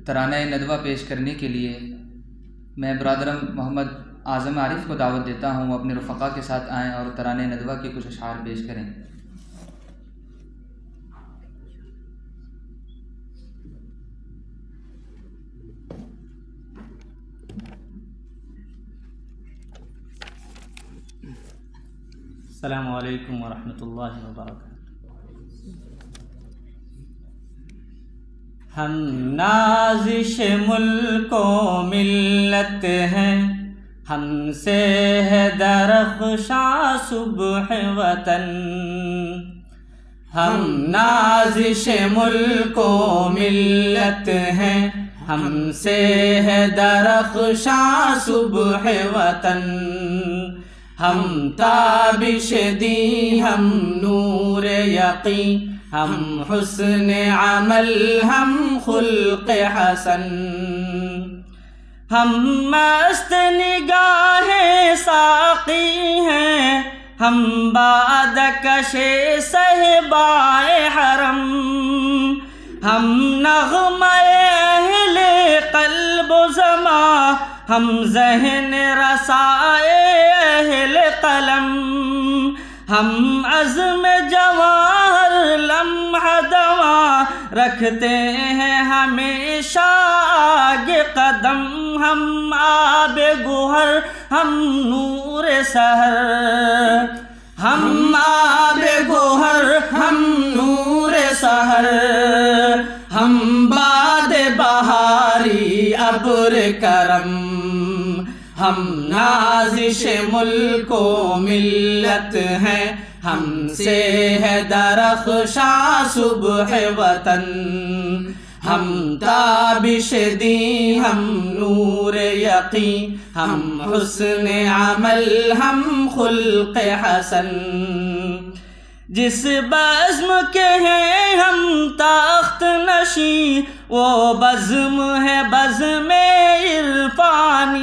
ترانہ ندوہ پیش کرنے کے لیے میں برادرم محمد اعظم عارف کو دعوت دیتا ہوں، وہ اپنے رفقا کے ساتھ آئیں اور ترانہ ندوہ کے کچھ اشعار پیش کریں۔ السلام علیکم ورحمۃ اللہ وبرکاتہ۔ ہم نازش ملک و ملت ہیں، ہم سے ہے درخشاں صبح وطن۔ ہم نازش ملک و ملت ہیں، ہم سے ہے درخشاں صبح وطن۔ ہم تابش دی، ہم نور یقین، ہم حسن عمل، ہم خلق حسن۔ ہم مست نگاہ ساقی ہیں، ہم بادکش صحبائے حرم۔ ہم نغمہ اہل قلب و زماں، ہم ذہن رسائے اہل قلم۔ ہم عزم جواہر لمحہ دواں، رکھتے ہیں ہمیشہ آگے قدم۔ ہم آب گوہر، ہم نور سحر۔ ہم آب گوہر، ہم نور سحر۔ ہم باد بہاری ابر کرم۔ ہم نازش ملک و ملت ہیں، ہم سے ہے درخشاں صبح وطن۔ ہم تابش دی، ہم نور یقین، ہم حسن عمل، ہم خلق حسن۔ جس بزم کے ہیں ہم تخت نشیں، وہ بزم ہے بزم عرفانی۔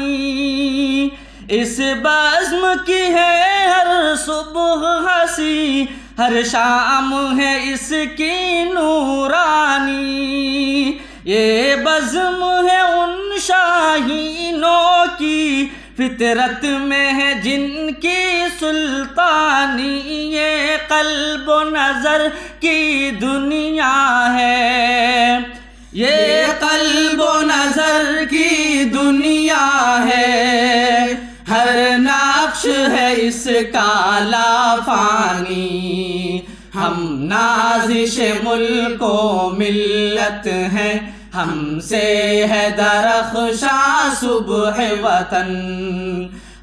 اس بزم کی ہے ہر صبح ہنسی، ہر شام ہے اس کی نورانی۔ یہ بزم ہے ان شاہینوں کی، فطرت میں ہے جن کی سلطانی۔ یہ قلب و نظر کی دنیا ہے، یہ قلب و نظر کی دنیا ہے۔ ہر نقش ہے اس کا لافانی۔ ہم نازش ملک و ملت ہیں، ہم سے ہے درخشاں صبح وطن۔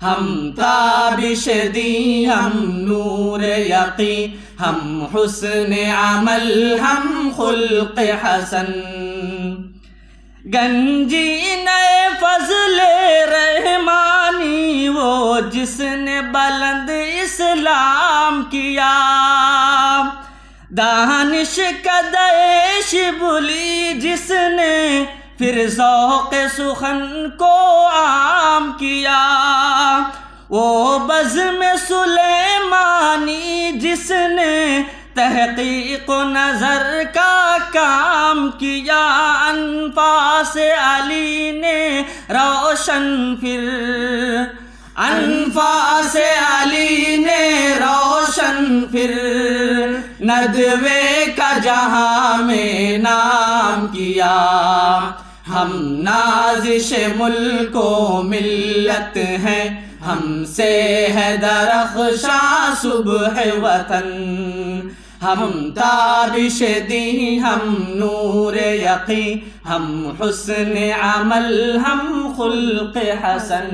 ہم تابش دی، ہم نور یقین، ہم حسن عمل، ہم خلق حسن۔ گنجینہ فضل رحمانی، وہ جس نے بلند اسلام کیا۔ دانش کا دیش بلی جس نے، پھر ذوق سخن کو عام کیا۔ وہ بزم سلیمانی جس نے، تحقیق و نظر کا کام کیا۔ انفاس علی نے روشن پھر، انفاس علی نے روشن پھر، ندوے کا جہاں میں نام کیا۔ ہم نازش ملک و ملت ہیں، ہم سے ہے درخشاں صبح وطن۔ ہم تابش دی، ہم نور یقین، ہم حسن عمل، ہم خلق حسن۔